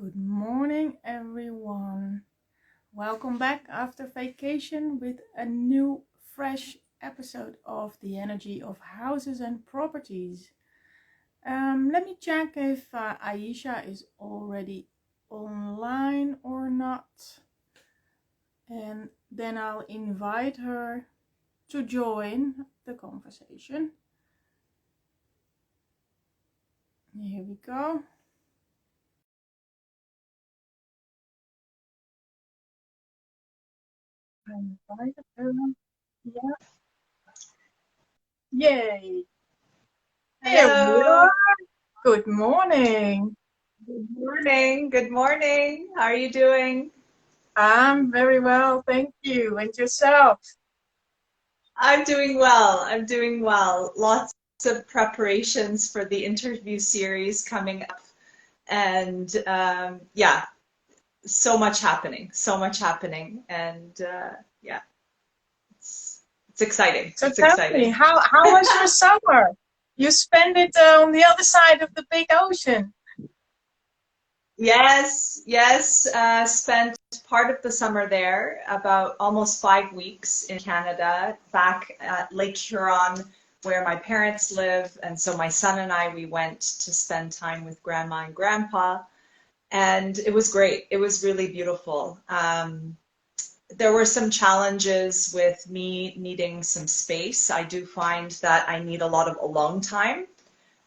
Good morning, everyone. Welcome back after vacation with a new, fresh episode of The Energy of Houses and Properties. Let me check if Aisha is already online or not, and then I'll invite her to join the conversation. Here we go. I invited her. Yeah. Yay. Here we Hello. are. Good morning. Good morning. Good morning. How are you doing? I'm very well, thank you. And yourself? I'm doing well. I'm doing well. Lots of preparations for the interview series coming up. And yeah, so much happening. So much happening. And yeah, it's exciting. So It's tell me, exciting. how was your summer? You spent it on the other side of the big ocean. Yes, yes. Spent part of the summer there, about almost 5 weeks in Canada, back at Lake Huron, where my parents live. And so my son and I, we went to spend time with grandma and grandpa, and it was great. It was really beautiful. There were some challenges with me needing some space. I do find that I need a lot of alone time.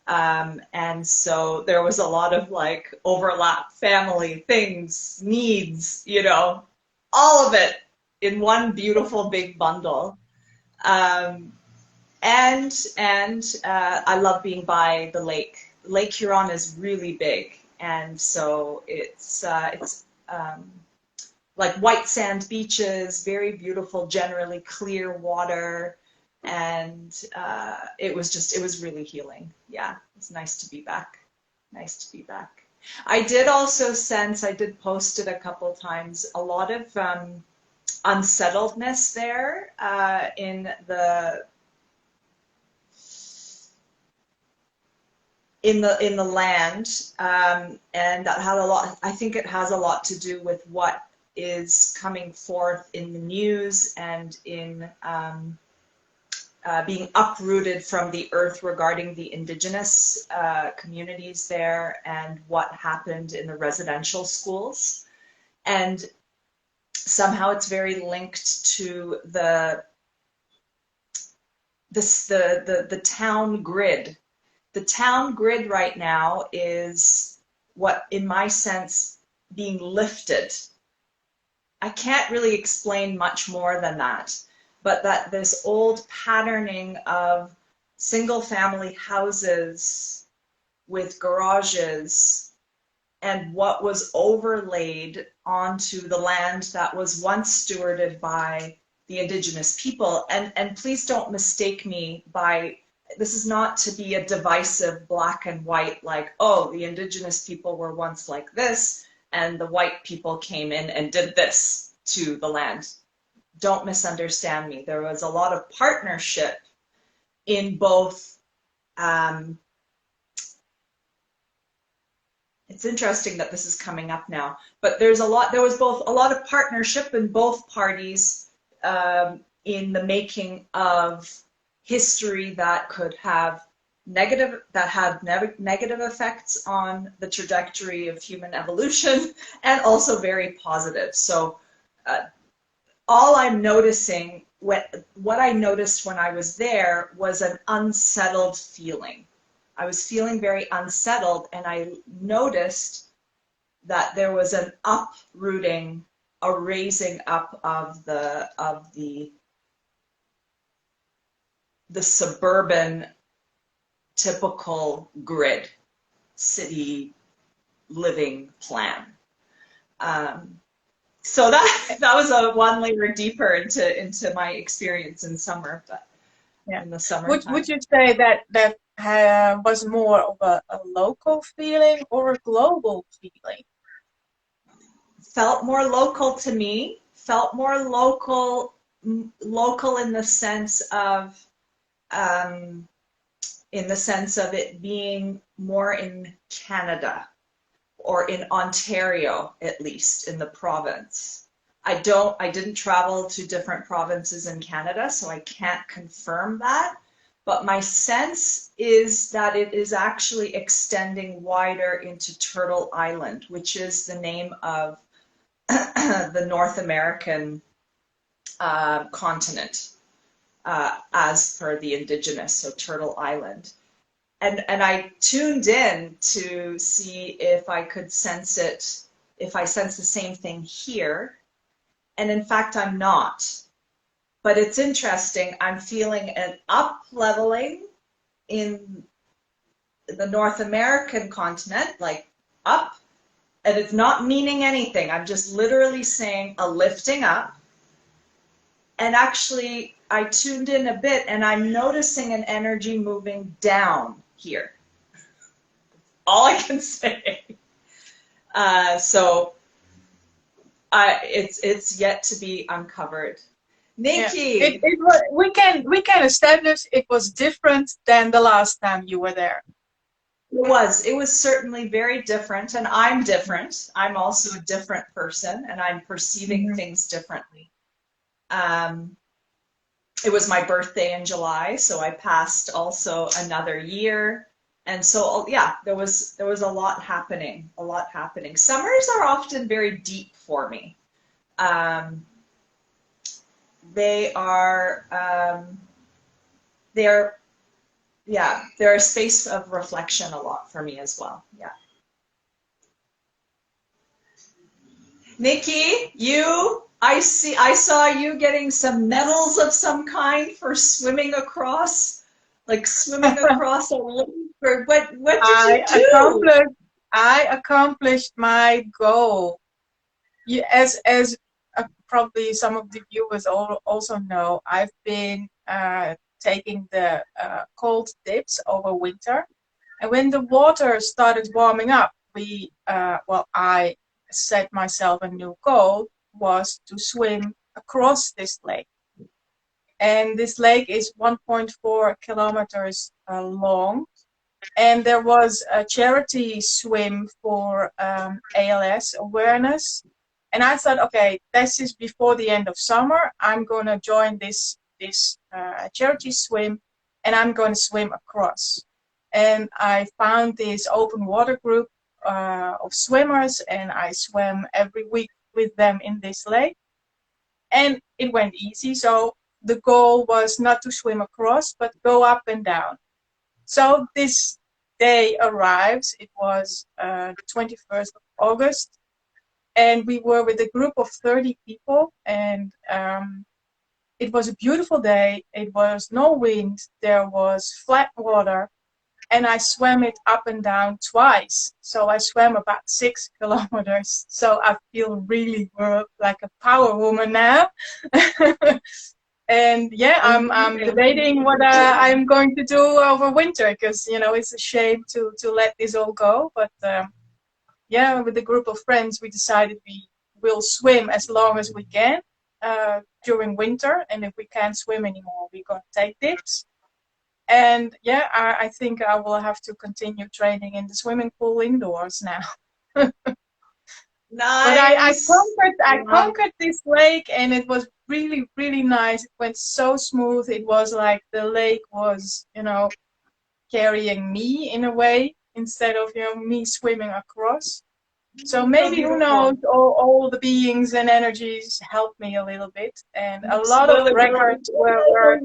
And so there was a lot of like overlap, family things, needs, all of it in one beautiful big bundle. Um, and I love being by the lake. Lake Huron is really big, and so it's like white sand beaches, very beautiful, generally clear water, and it was really healing. Yeah, it's nice to be back. Nice to be back. I did also sense, I did post it a couple times, a lot of unsettledness there in the land, and that had a lot. I think it has a lot to do with what is coming forth in the news and in being uprooted from the earth regarding the indigenous communities there and what happened in the residential schools. And somehow it's very linked to the town grid. The town grid right now is what, in my sense, being lifted. I can't really explain much more than that, but that this old patterning of single family houses with garages and what was overlaid onto the land that was once stewarded by the indigenous people. And please don't mistake me by, this is not to be a divisive black and white, like, oh, the indigenous people were once like this and the white people came in and did this to the land. Don't misunderstand me. There was a lot of partnership in both. It's interesting that this is coming up now, but there was both a lot of partnership in both parties, in the making of history that could have negative effects on the trajectory of human evolution, and also very positive. So all I'm noticing, what I noticed when I was there was an unsettled feeling. I was feeling very unsettled, and I noticed that there was an uprooting, a raising up of the suburban typical grid, city living plan. So that was a one layer deeper into my experience in summer, but Yeah. in the Would summertime. you say that was more of a local feeling or a global feeling? Felt more local to me, felt more local in the sense of it being more in Canada, or in Ontario, at least in the province. I didn't travel to different provinces in Canada, so I can't confirm that. But my sense is that it is actually extending wider into Turtle Island, which is the name of the North American continent, as per the indigenous, so Turtle Island. And I tuned in to see if I could sense it, if I sense the same thing here. And in fact, I'm not. But it's interesting. I'm feeling an up leveling in the North American continent, like up, and it's not meaning anything. I'm just literally saying a lifting up. And actually, I tuned in a bit and I'm noticing an energy moving down here. All I can say. So it's yet to be uncovered. Nicky, we can establish it was different than the last time you were there. it was certainly very different, and I'm different. I'm also a different person, and I'm perceiving things differently. It was my birthday in July, so I passed also another year. And so, yeah, there was a lot happening, Summers are often very deep for me. They are, they're a space of reflection a lot for me as well. Yeah. Nicky, I saw you getting some medals of some kind for swimming across a river. What did you do? I accomplished my goal. As probably some of the viewers also know, I've been taking the cold dips over winter, and when the water started warming up, I set myself a new goal, was to swim across this lake. And this lake is 1.4 kilometers long. And there was a charity swim for ALS awareness. And I thought, okay, this is before the end of summer. I'm going to join this charity swim, and I'm going to swim across. And I found this open water group of swimmers, and I swam every week with them in this lake. And it went easy. So the goal was not to swim across, but go up and down. So this day arrives. It was the 21st of August. And we were with a group of 30 people. And it was a beautiful day. It was no wind. There was flat water. And I swam it up and down twice. So I swam about 6 kilometers. So I feel really like a power woman now. And yeah, I'm debating what I'm going to do over winter, because it's a shame to let this all go. But yeah, with a group of friends, we decided we will swim as long as we can during winter, and if we can't swim anymore, we're going to take dips. And yeah, I think I will have to continue training in the swimming pool indoors now. Nice. But I conquered this lake, and it was really, really nice. It went so smooth. It was like the lake was, carrying me in a way, instead of, me swimming across. So maybe, who knows, all the beings and energies helped me a little bit. And a lot of records were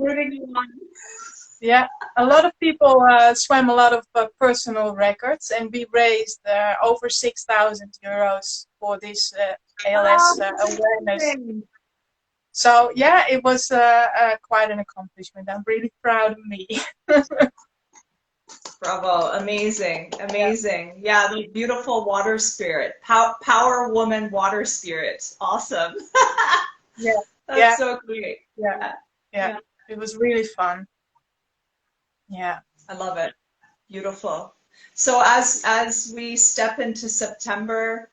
yeah, a lot of people swam a lot of personal records, and we raised over 6,000 euros for this ALS awareness. So yeah, it was quite an accomplishment. I'm really proud of me. Bravo, amazing. Yeah, the beautiful water spirit, power woman water spirit. Awesome. Yeah, that's so great. Yeah, it was really fun. Yeah, I love it. Beautiful. So as we step into September,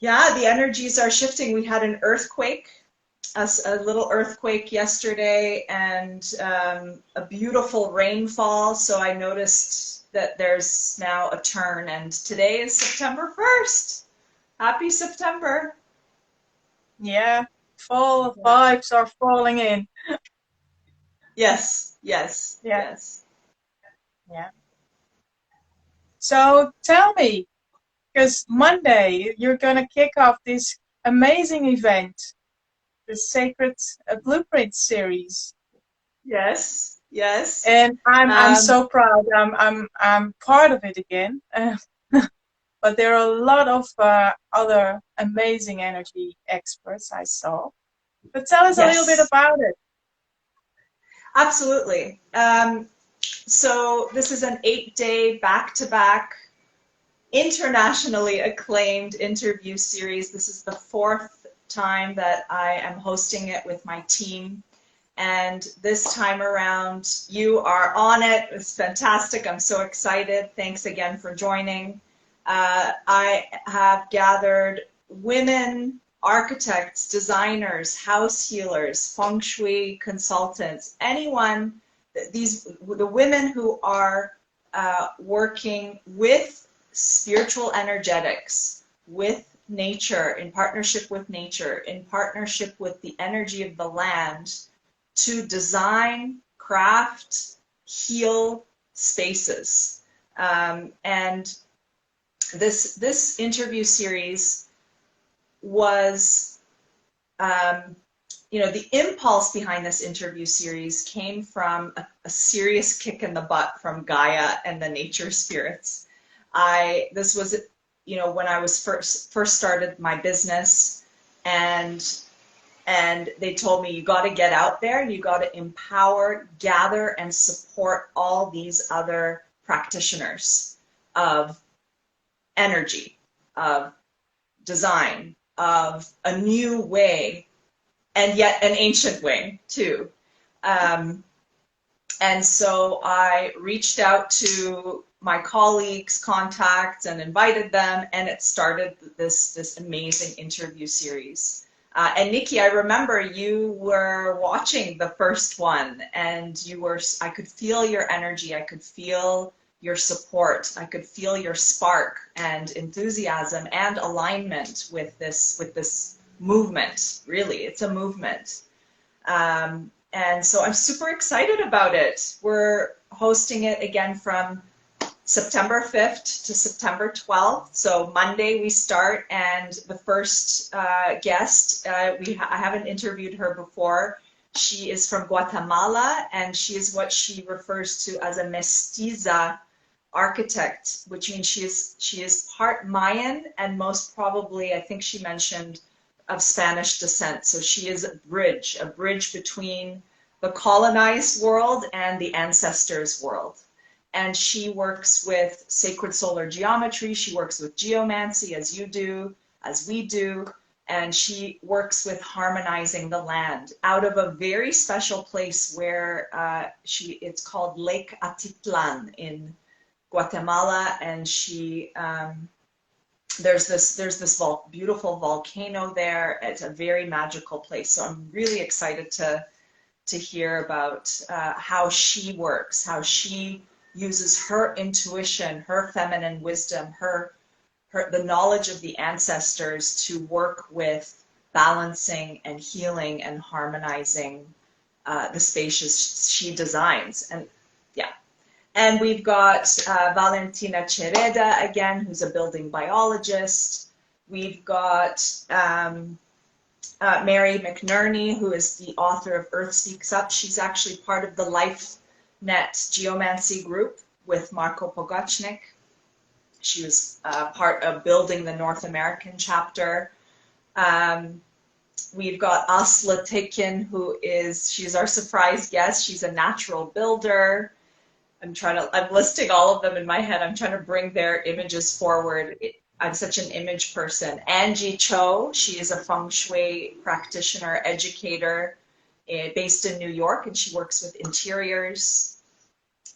yeah, the energies are shifting. We had an earthquake, a little earthquake yesterday, and a beautiful rainfall. So I noticed that there's now a turn, and today is September 1st. Happy September. Yeah, fall Yeah. vibes are falling in. Yes, yes, Yeah, yes. yeah. So tell me, because Monday you're gonna kick off this amazing event, the Sacred Blueprint series, Yes, yes. and I'm Um, so proud. I'm part of it again. But there are a lot of other amazing energy experts I saw. But tell us a little bit yes, about it. absolutely. So this is an 8-day back-to-back internationally acclaimed interview series. This is the fourth time that I am hosting it with my team. And this time around, you are on it. It's fantastic. I'm so excited. Thanks again for joining. I have gathered women architects, designers, house healers, feng shui consultants, anyone, the women who are working with spiritual energetics, with nature, in partnership with nature, in partnership with the energy of the land, to design, craft, heal spaces. And this interview series was, the impulse behind this interview series came from a serious kick in the butt from Gaia and the nature spirits. This was, when I was first started my business, and they told me, you got to get out there, you got to empower, gather, and support all these other practitioners of energy, of design, of a new way, and yet an ancient way too. Um, and so I reached out to my colleagues, contacts, and invited them, and it started this amazing interview series. And Nicky, I remember you were watching the first one, and I could feel your energy, I could feel your support, I could feel your spark and enthusiasm and alignment with this movement. Really, it's a movement. And so I'm super excited about it. We're hosting it again from September 5th to September 12th. So Monday we start, and the first guest, I haven't interviewed her before. She is from Guatemala, and she is what she refers to as a mestiza architect, which means she is part Mayan and most probably, I think she mentioned, of Spanish descent. So she is a bridge between the colonized world and the ancestors' world. And she works with sacred solar geometry, she works with geomancy, as you do, as we do, and she works with harmonizing the land out of a very special place where it's called Lake Atitlan in Guatemala, and there's this beautiful volcano there. It's a very magical place. So I'm really excited to hear about how she works, how she uses her intuition, her feminine wisdom, the knowledge of the ancestors to work with balancing and healing and harmonizing the spaces she designs. And yeah. And we've got Valentina Chereda again, who's a building biologist. We've got Mary McNerney, who is the author of Earth Speaks Up. She's actually part of the LifeNet Geomancy group with Marco Pogachnik. She was part of building the North American chapter. We've got Asla Tekin, she's our surprise guest. She's a natural builder. I'm listing all of them in my head. I'm trying to bring their images forward. I'm such an image person. Angie Cho, she is a feng shui practitioner, educator, based in New York, and she works with interiors.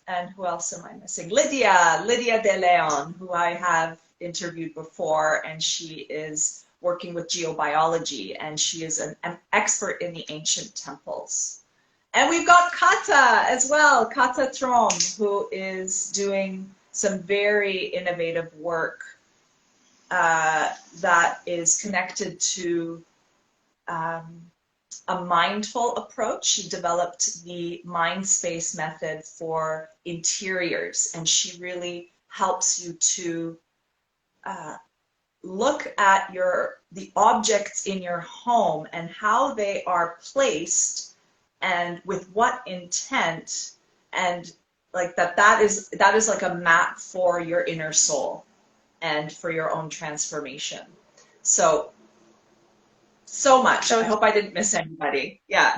And who else am I missing? Lydia De Leon, who I have interviewed before, and she is working with geobiology, and she is an expert in the ancient temples. And we've got Kata as well, Kata Trom, who is doing some very innovative work that is connected to a mindful approach. She developed the mind space method for interiors, and she really helps you to look at the objects in your home and how they are placed and with what intent, and like that is like a map for your inner soul and for your own transformation. So much. So I hope I didn't miss anybody. Yeah.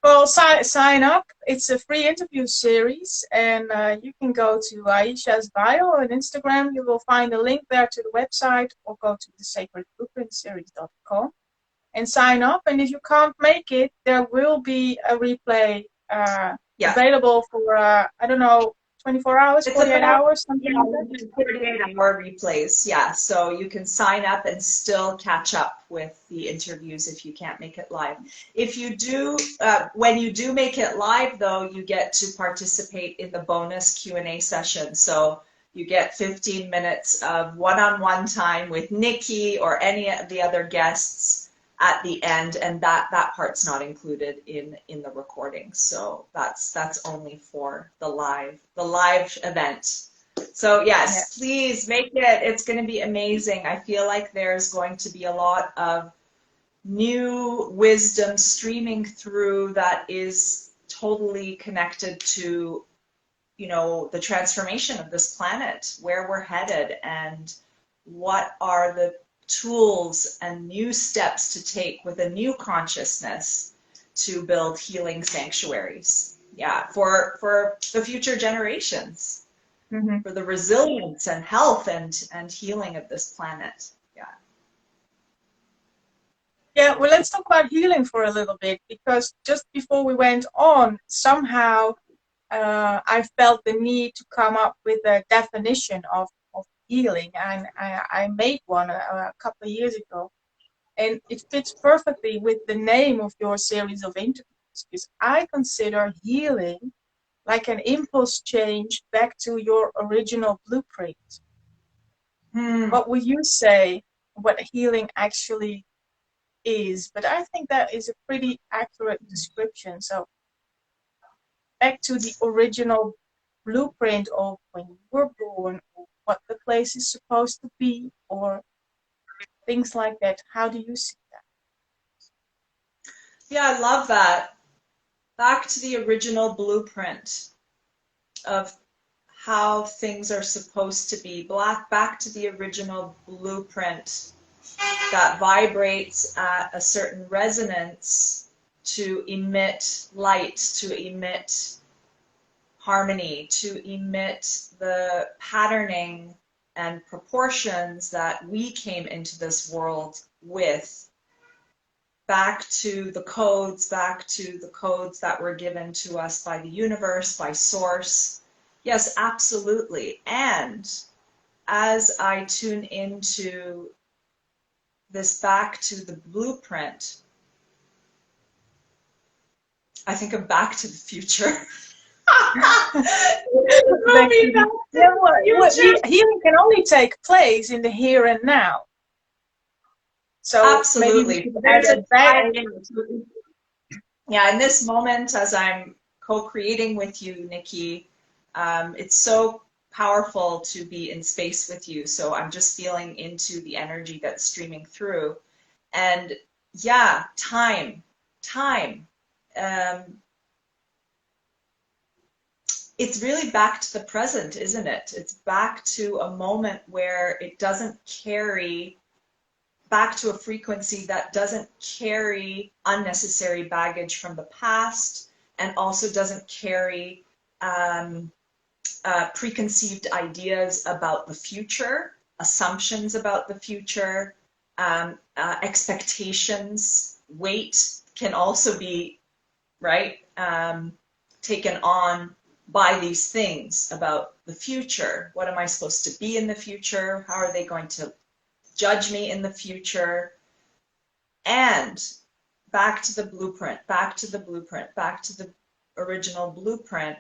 well, sign up. It's a free interview series, and you can go to Aisha's bio on Instagram. You will find a link there to the website, or go to the sacredblueprintseries.com and sign up. And if you can't make it, there will be a replay Yeah. available for, I don't know, 24 hours, It's 48 about, hours, something yeah, like that. 48-hour replays. Yeah, so you can sign up and still catch up with the interviews if you can't make it live. If you do, when you do make it live, though, you get to participate in the bonus Q&A session. So you get 15 minutes of one-on-one time with Nicky or any of the other guests at the end, and that part's not included in the recording. So that's only for the live event. So yes, please make it. It's going to be amazing. I feel like there's going to be a lot of new wisdom streaming through that is totally connected to, you know, the transformation of this planet, where we're headed, and what are the tools and new steps to take with a new consciousness to build healing sanctuaries. Yeah, for the future generations, for the resilience and health and healing of this planet. Yeah. Yeah, well, let's talk about healing for a little bit, because just before we went on, somehow I felt the need to come up with a definition of healing, and I made one a couple of years ago, and it fits perfectly with the name of your series of interviews, because I consider healing like an impulse change back to your original blueprint. What would you say what healing actually is? But I think that is a pretty accurate description. So back to the original blueprint of when you were born, or what the place is supposed to be, or things like that. How do you see that? Yeah, I love that. Back to the original blueprint of how things are supposed to be. Back to the original blueprint that vibrates at a certain resonance to emit light, to emit harmony, to emit the patterning and proportions that we came into this world with. Back to the codes that were given to us by the universe, by source. Yes, absolutely. And as I tune into this back to the blueprint, I think of Back to the Future. Healing can only take place in the here and now. So absolutely. Yeah, in this moment, as I'm co-creating with you, Nicky, it's so powerful to be in space with you. So I'm just feeling into the energy that's streaming through. And yeah, time. It's really back to the present, isn't it? It's back to a moment where it doesn't carry, back to a frequency that doesn't carry unnecessary baggage from the past, and also doesn't carry preconceived ideas about the future, assumptions about the future, expectations. Weight can also be, right, taken on by these things about the future. What am I supposed to be in the future? How are they going to judge me in the future? And back to the blueprint, back to the blueprint, back to the original blueprint.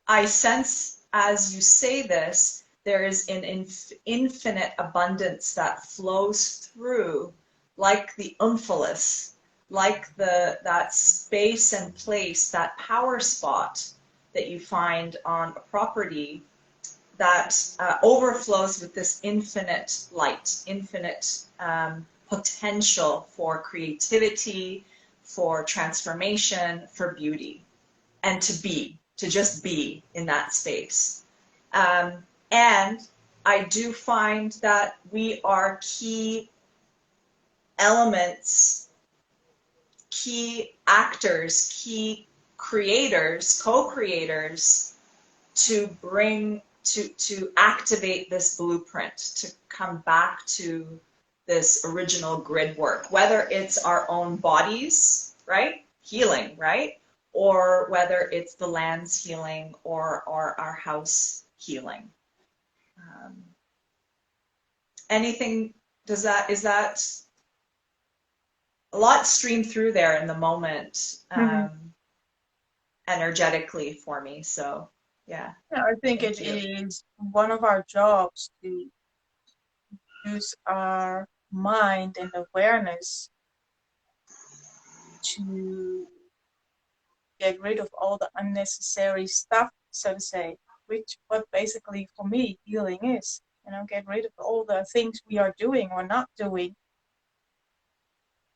I sense as you say this, there is an infinite abundance that flows through like the umphalis, like that space and place, that power spot that you find on a property that overflows with this infinite light, infinite potential for creativity, for transformation, for beauty, and to just be in that space. And I do find that we are key elements, key actors, key creators, co-creators to bring to activate this blueprint, to come back to this original grid work, whether it's our own bodies, right? Healing, right? Or whether it's the land's healing or our house healing. Anything, is that a lot streamed through there in the moment, energetically for me. So, yeah. Yeah, I think it Thank you. is one of our jobs to use our mind and awareness to get rid of all the unnecessary stuff, so to say, which what basically for me healing is. Get rid of all the things we are doing or not doing.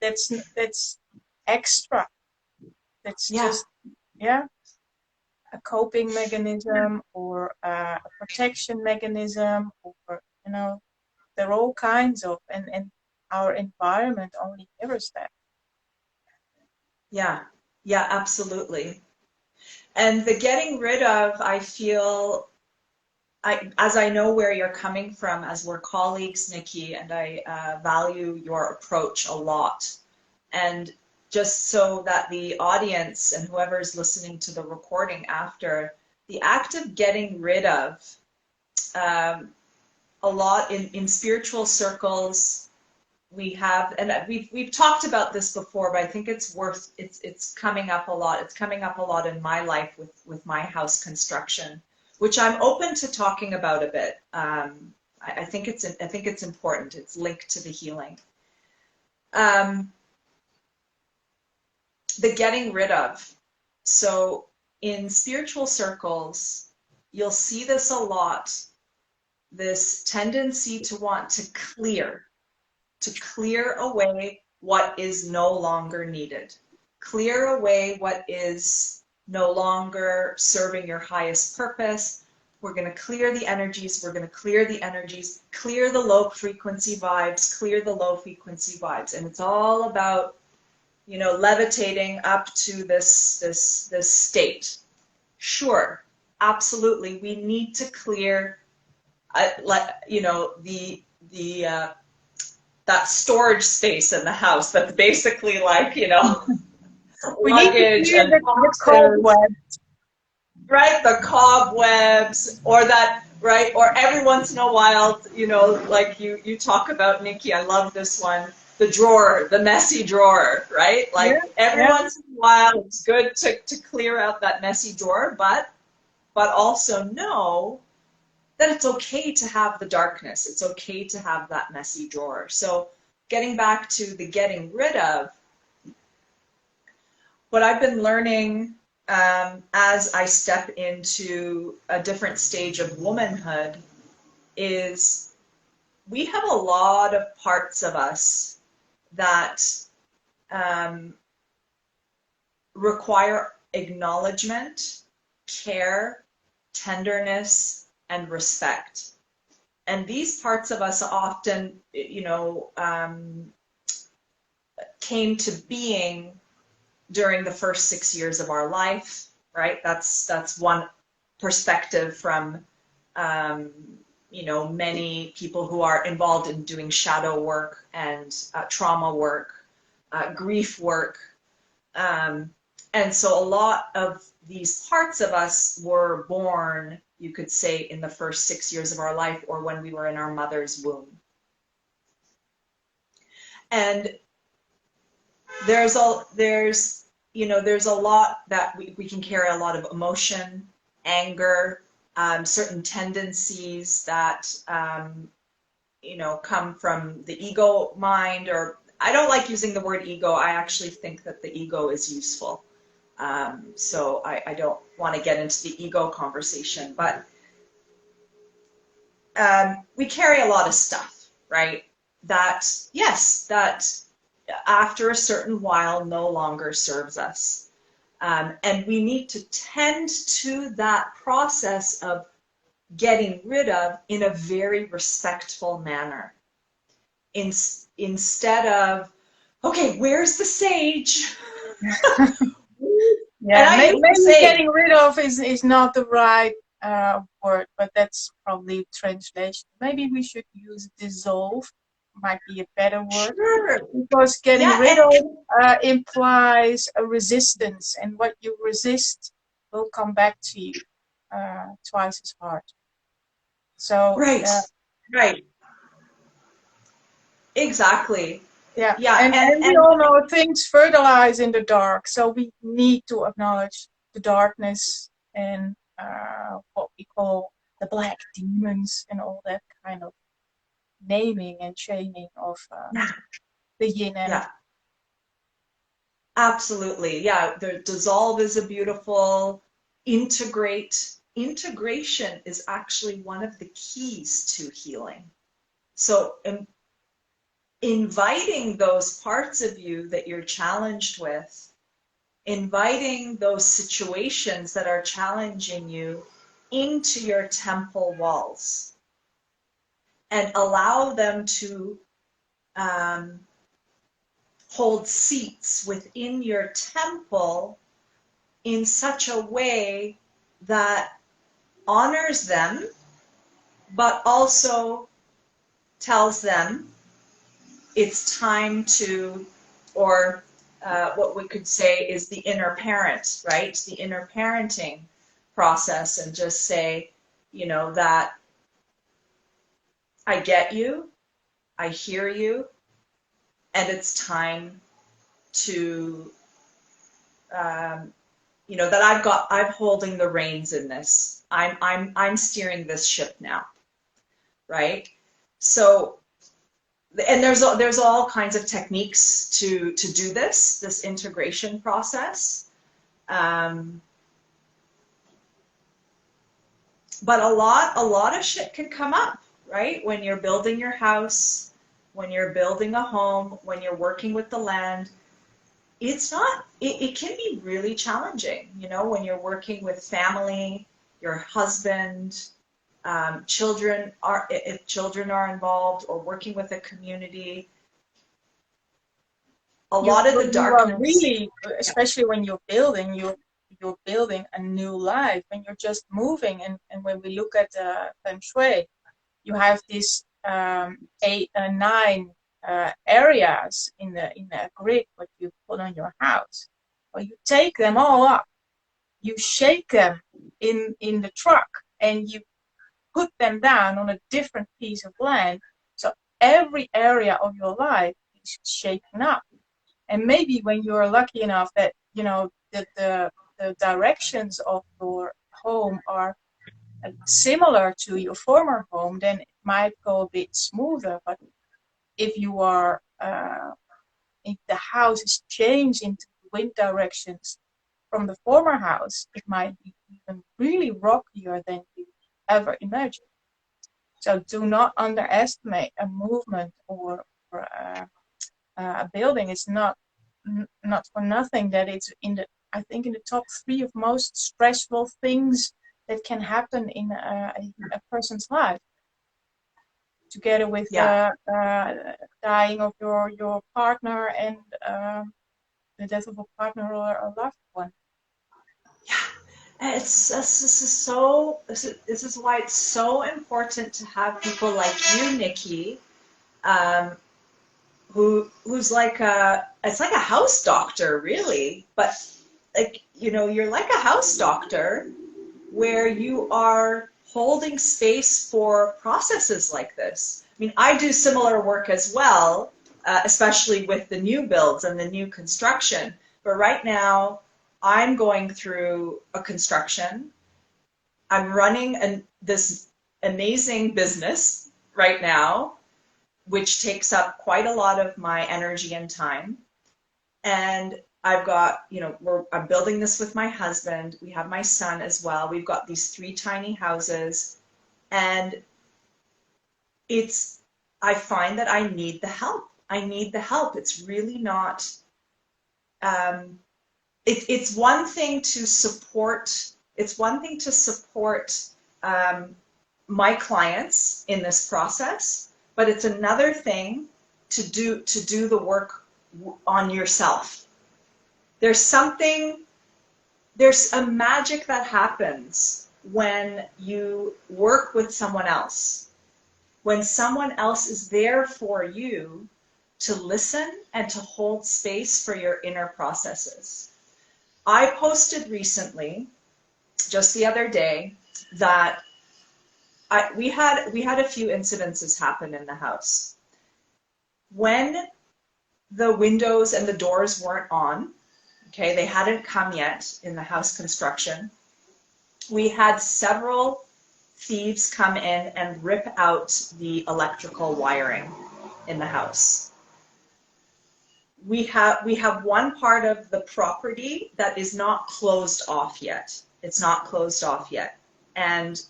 That's extra. That's Yeah. just, yeah, a coping mechanism or a protection mechanism, or there are all kinds of, and our environment only mirrors that. Yeah. Yeah, absolutely. And the getting rid of, I feel, as I know where you're coming from, as we're colleagues, Nikki, and I value your approach a lot. And just so that the audience and whoever's listening to the recording after, the act of getting rid of, a lot in spiritual circles, we have, and we've talked about this before, but I think it's coming up a lot. It's coming up a lot in my life with my house construction, which I'm open to talking about a bit. I think it's important. It's linked to the healing. The getting rid of. So in spiritual circles, you'll see this a lot. This tendency to want to clear away what is no longer needed. Clear away what is no longer serving your highest purpose. We're going to clear the energies. We're going to clear the energies, clear the low frequency vibes, clear the low frequency vibes. And it's all about, levitating up to this state. Sure, absolutely. We need to clear, that storage space in the house that's basically like, We need to luggage clear and the boxes, cobwebs. right? The cobwebs, or that, right? Or every once in a while, like you talk about, Nikki, I love this one, the drawer, the messy drawer, right? Yeah, Like every yeah. once in a while, it's good to clear out that messy drawer, but also know that it's okay to have the darkness. It's okay to have that messy drawer. So getting back to the getting rid of, what I've been learning as I step into a different stage of womanhood is we have a lot of parts of us that require acknowledgement, care, tenderness, and respect. And these parts of us often, came to being during the first 6 years of our life, right? That's one perspective from, many people who are involved in doing shadow work and trauma work, grief work. And so a lot of these parts of us were born, you could say, in the first 6 years of our life or when we were in our mother's womb. And there's a lot that we can carry a lot of emotion, anger, certain tendencies that, come from the ego mind, or I don't like using the word ego. I actually think that the ego is useful. So I don't want to get into the ego conversation, but we carry a lot of stuff, right? That, yes, that after a certain while no longer serves us. And we need to tend to that process of getting rid of in a very respectful manner. Instead of, okay, where's the sage? And Yeah, I used to maybe say, getting rid of is not the right word, but that's probably translation. Maybe we should use dissolve, might be a better word, sure, because getting yeah, rid and of implies a resistance, and what you resist will come back to you twice as hard. So, right, right, exactly, yeah, yeah, and we all know things fertilize in the dark, so we need to acknowledge the darkness and what we call the black demons and all that kind of naming and shaming of yeah, the yin energy. yeah, absolutely, yeah. The dissolve is a beautiful integrate. Integration is actually one of the keys to healing. So, inviting those parts of you that you're challenged with, inviting those situations that are challenging you into your temple walls, and allow them to um, hold seats within your temple in such a way that honors them, but also tells them it's time to, or what we could say is the inner parent, right? The inner parenting process, and just say, that I get you, I hear you, and it's time to, that I'm holding the reins in this. I'm steering this ship now, right? So, and there's all kinds of techniques to do this integration process. Um, but a lot of shit can come up, right? When you're building your house, when you're building a home, when you're working with the land, it can be really challenging, when you're working with family, your husband, children if children are involved, or working with a community. A lot of the You are darkness. really, especially when you're building a new life, when you're just moving, and when we look at feng shui, you have these nine areas in the grid what you put on your house. Well, you take them all up, you shake them in the truck, and you put them down on a different piece of land. So every area of your life is shaken up. And maybe when you're lucky enough that the directions of your home are similar to your former home, then it might go a bit smoother. But if you are if the house is changed into wind directions from the former house, it might be even really rockier than you ever imagined. So do not underestimate a movement or a building. It's not for nothing that it's I think in the top 3 of most stressful things that can happen in a person's life, together with Yeah, dying of your partner and the death of a partner or a loved one. and this is why it's so important to have people like you, Nikki, um, who's like it's like a house doctor, really. But, like, you're like a house doctor, where you are holding space for processes like this. I mean, I do similar work as well, especially with the new builds and the new construction. But right now, I'm going through a construction, I'm running this amazing business right now, which takes up quite a lot of my energy and time. And I've got, I'm building this with my husband. We have my son as well. We've got these 3 tiny houses, and I find that I need the help. I need the help. It's really not, it's one thing to support, my clients in this process, but it's another thing to do the work on yourself. There's a magic that happens when you work with someone else, when someone else is there for you to listen and to hold space for your inner processes. I posted recently, just the other day, that we had a few incidences happen in the house. When the windows and the doors weren't on, okay, they hadn't come yet in the house construction, we had several thieves come in and rip out the electrical wiring in the house. We have one part of the property that is not closed off yet. It's not closed off yet. And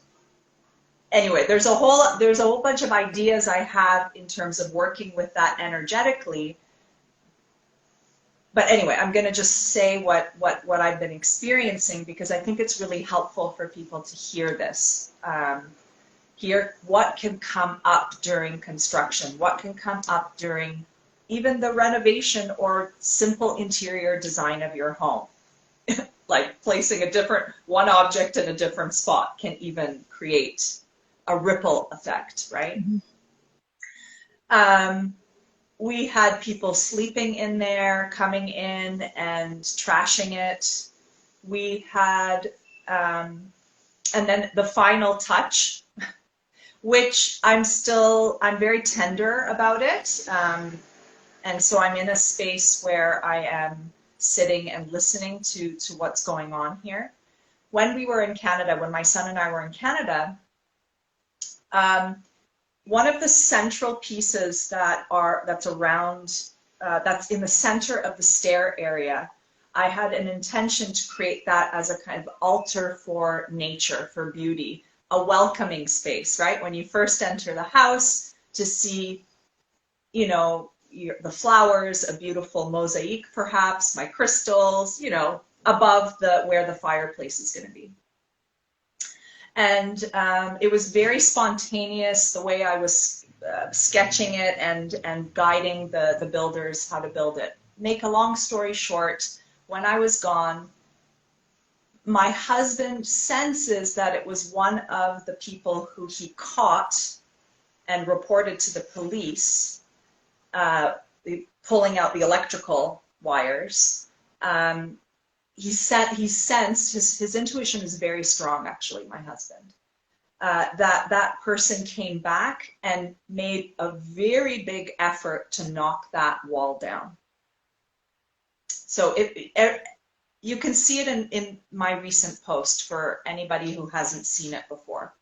anyway, there's a whole bunch of ideas I have in terms of working with that energetically. But anyway, I'm going to just say what I've been experiencing, because I think it's really helpful for people to hear this. Hear what can come up during construction, what can come up during even the renovation or simple interior design of your home. Like placing one object in a different spot can even create a ripple effect, right? Mm-hmm. We had people sleeping in there, coming in and trashing it. We had, and then the final touch, which I'm very tender about it. And so I'm in a space where I am sitting and listening to what's going on here. When we were in Canada, when my son and I were in Canada, one of the central pieces that's in the center of the stair area, I had an intention to create that as a kind of altar for nature, for beauty, a welcoming space, right? When you first enter the house, to see, the flowers, a beautiful mosaic perhaps, my crystals, above where the fireplace is going to be. And it was very spontaneous, the way I was sketching it and guiding the builders how to build it. Make a long story short, when I was gone, my husband senses that it was one of the people who he caught and reported to the police, pulling out the electrical wires. He sensed, his intuition is very strong, actually, my husband, that person came back and made a very big effort to knock that wall down. So you can see it in my recent post for anybody who hasn't seen it before.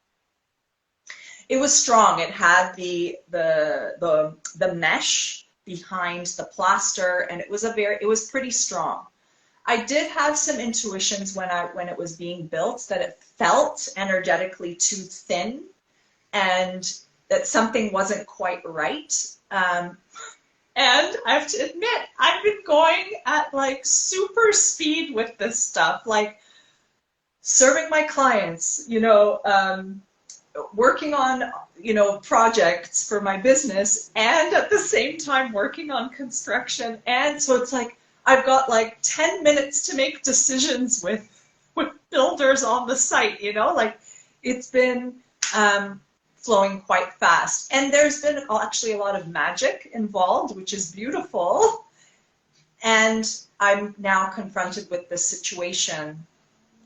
It was strong. It had the mesh behind the plaster, and it was pretty strong. I did have some intuitions when it was being built that it felt energetically too thin and that something wasn't quite right. And I have to admit, I've been going at like super speed with this stuff, like serving my clients, working on, projects for my business, and at the same time working on construction. And so it's like, I've got like 10 minutes to make decisions with builders on the site, like it's been flowing quite fast. And there's been actually a lot of magic involved, which is beautiful. And I'm now confronted with this situation.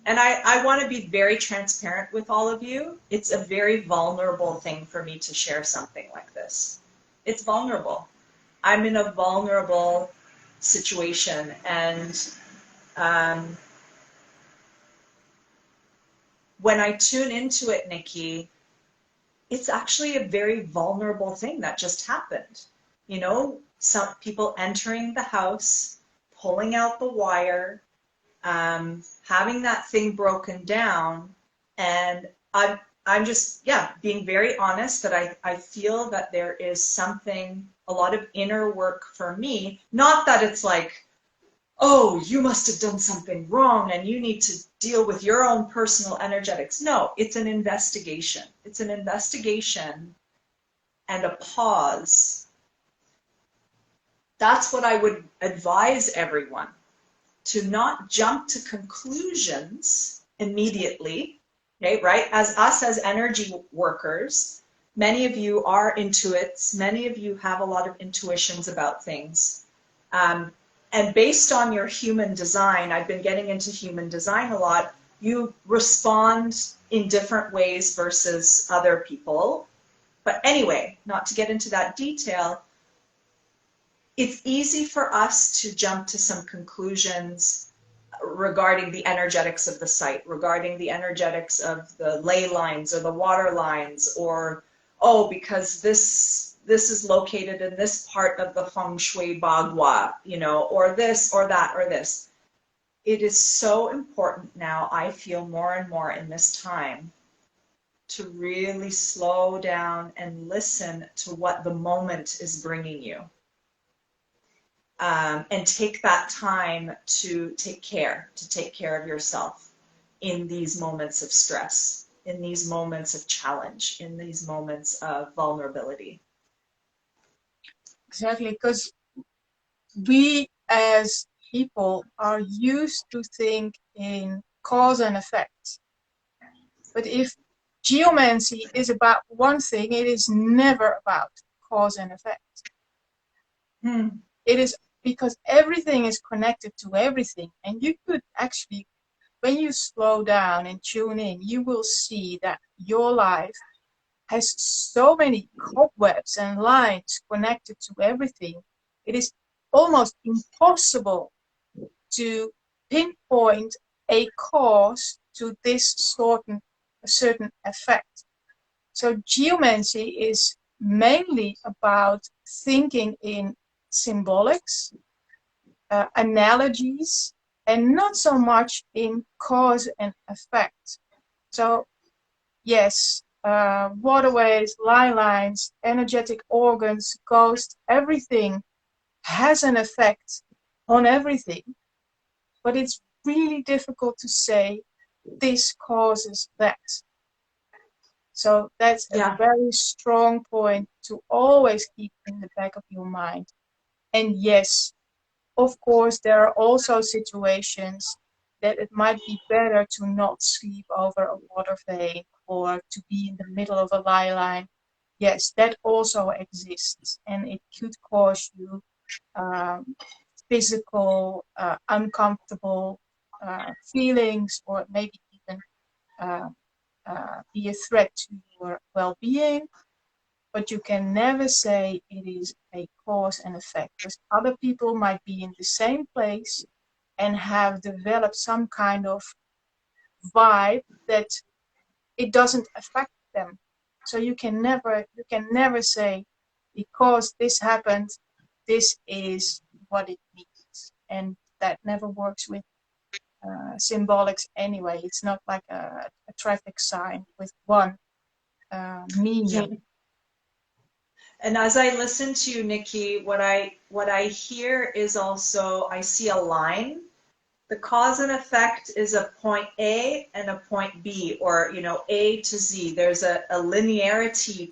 And I want to be very transparent with all of you. It's a very vulnerable thing for me to share something like this. It's vulnerable. I'm in a vulnerable situation, and when I tune into it, Nikki, it's actually a very vulnerable thing that just happened. You know, some people entering the house, pulling out the wire, having that thing broken down, and I'm just, yeah, being very honest that I feel that there is something, a lot of inner work for me. Not that it's like, oh, you must have done something wrong and you need to deal with your own personal energetics. No, it's an investigation. It's an investigation and a pause. That's what I would advise everyone, to not jump to conclusions immediately, okay, right? As us as energy workers, many of you are intuits, many of you have a lot of intuitions about things. And based on your human design, I've been getting into human design a lot, you respond in different ways versus other people. But anyway, not to get into that detail, it's easy for us to jump to some conclusions regarding the energetics of the site, regarding the energetics of the ley lines or the water lines, or, oh, because this is located in this part of the feng shui bagua, you know, or this or that or this. It is so important now, I feel more and more in this time, to really slow down and listen to what the moment is bringing you. And take that time to take care of yourself in these moments of stress, in these moments of challenge, in these moments of vulnerability. Exactly, because we as people are used to think in cause and effect. But if geomancy is about one thing, it is never about cause and effect. It is because everything is connected to everything. And you could actually, when you slow down and tune in, you will see that your life has so many cobwebs and lines connected to everything. It is almost impossible to pinpoint a cause to this certain effect. So geomancy is mainly about thinking in symbolics, analogies, and not so much in cause and effect. So yes, waterways, line lines, energetic organs, ghosts, everything has an effect on everything. But it's really difficult to say this causes that. So that's a Yeah. very strong point to always keep in the back of your mind. And yes, of course, there are also situations that it might be better to not sleep over a water vein or to be in the middle of a lie line. Yes, that also exists, and it could cause you physical, uncomfortable feelings, or maybe even uh, be a threat to your well-being. But you can never say it is a cause and effect, because other people might be in the same place and have developed some kind of vibe that it doesn't affect them. So you can never say, because this happened, this is what it means. And that never works with symbolics anyway. It's not like a traffic sign with one Yeah. meaning. And as I listen to you, Nikki, what I hear is also, I see a line. The cause and effect is a point A and a point B, or, you know, A to Z. There's a linearity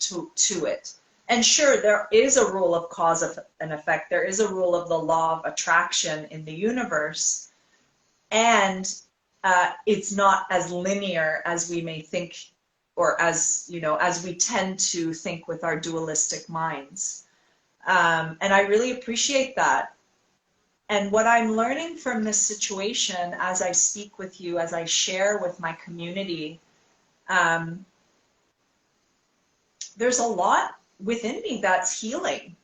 to it. And sure, there is a rule of cause and effect. There is a rule of the law of attraction in the universe. And it's not as linear as we may think, or as, you know, as we tend to think with our dualistic minds. And I really appreciate that. And what I'm learning from this situation, as I speak with you, as I share with my community, there's a lot within me that's healing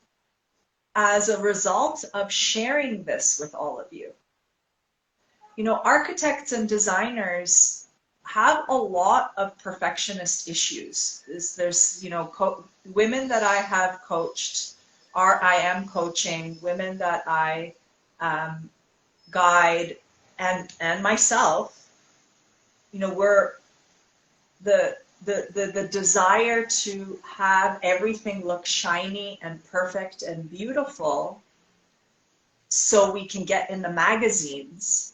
as a result of sharing this with all of you. You know, architects and designers, have a lot of perfectionist issues. There's, you know, women that I have coached, I am coaching women that I um, guide, and myself. You know, we're the desire to have everything look shiny and perfect and beautiful so we can get in the magazines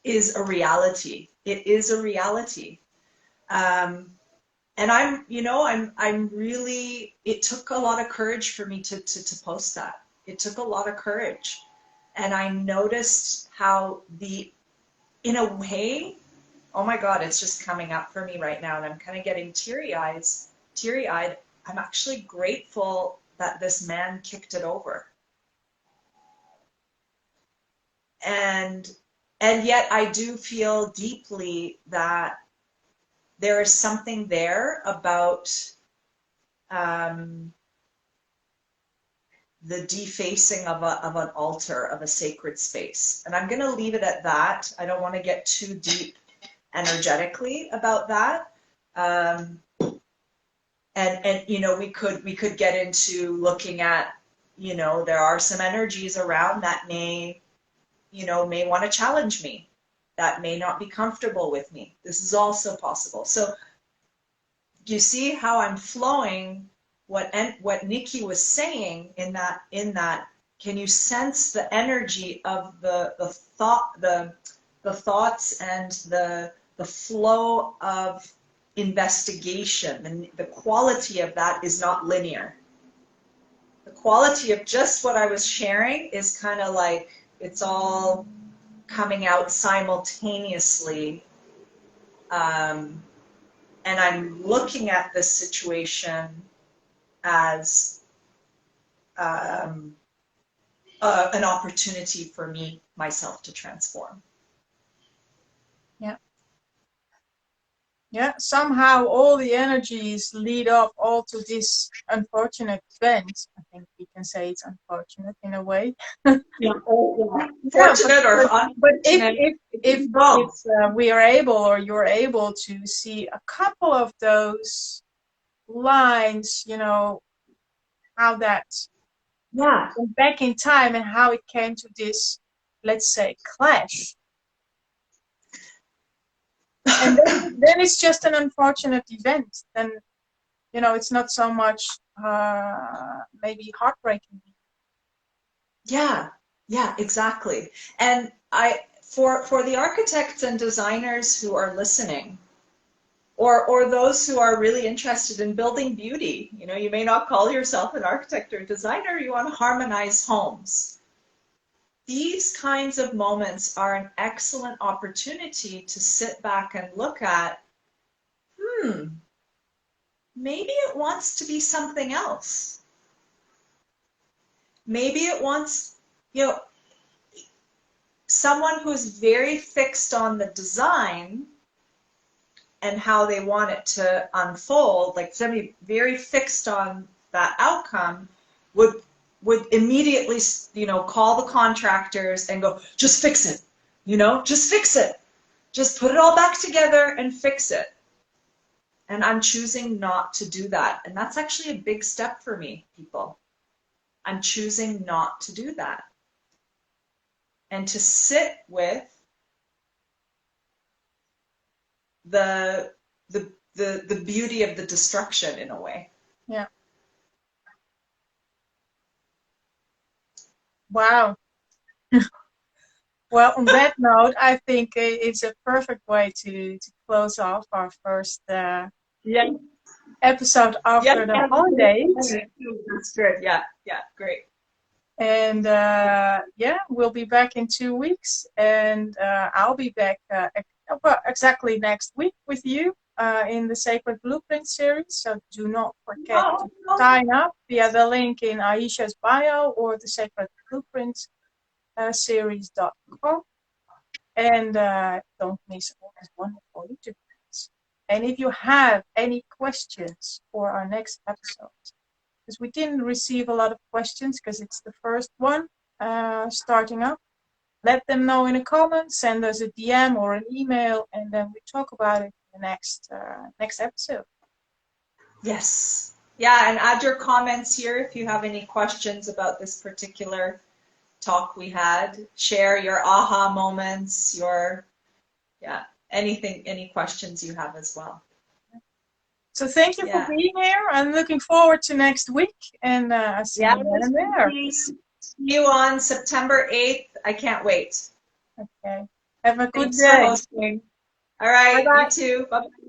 is a reality. It is a reality. Um, and I'm really, it took a lot of courage for me to post that. It took a lot of courage. And I noticed how in a way, oh my God, it's just coming up for me right now. And I'm kind of getting teary-eyed. I'm actually grateful that this man kicked it over. And, and yet I do feel deeply that there is something there about um, the defacing of an altar, of a sacred space. And I'm going to leave it at that. I don't want to get too deep energetically about that. And you know, we could get into looking at, you know, there are some energies around that may want to challenge me, that may not be comfortable with me. This is also possible. So you see how I'm flowing, what Nicky was saying in that can you sense the energy of the thoughts and the flow of investigation, and the quality of that is not linear. The quality of just what I was sharing is kind of like it's all coming out simultaneously. And I'm looking at this situation as an opportunity for me, myself, to transform. Yeah. Yeah, somehow all the energies lead up all to this unfortunate event. I think we can say it's unfortunate in a way. Yeah. Fortunate or unfortunate. But if we are able, or you're able to see a couple of those lines, you know, how that went back in time and how it came to this, let's say, clash. And then it's just an unfortunate event. Then, you know, it's not so much maybe heartbreaking. Yeah, exactly. And for the architects and designers who are listening, or those who are really interested in building beauty, you know, you may not call yourself an architect or a designer, you want to harmonize homes. These kinds of moments are an excellent opportunity to sit back and look at, maybe it wants to be something else. Maybe it wants, you know, someone who's very fixed on the design and how they want it to unfold, like somebody very fixed on that outcome, would immediately, you know, call the contractors and go, just fix it, you know, just fix it, just put it all back together and fix it. And I'm choosing not to do that. And that's actually a big step for me, people. I'm choosing not to do that. And to sit with the beauty of the destruction in a way. Yeah. Wow. Well, on that note, I think it's a perfect way to close off our first episode after the holidays. That's good. Yeah, great. And we'll be back in 2 weeks, and I'll be back exactly next week with you in the Sacred Blueprint series. So do not forget to sign up via the link in Aisha's bio or the Sacred Blueprint series.com. And don't miss all these wonderful interviews. And if you have any questions for our next episode, because we didn't receive a lot of questions because it's the first one starting up, let them know in the comments, send us a DM or an email, and then we talk about it in the next episode. Yes. Yeah, and add your comments here if you have any questions about this particular talk we had. Share your aha moments, anything, any questions you have as well. So thank you for being here. I'm looking forward to next week, and I'll see you then and there. See you on September 8th. I can't wait. Okay. Have a good Thanks day. for hosting. All right, Bye-bye. you too. Bye-bye.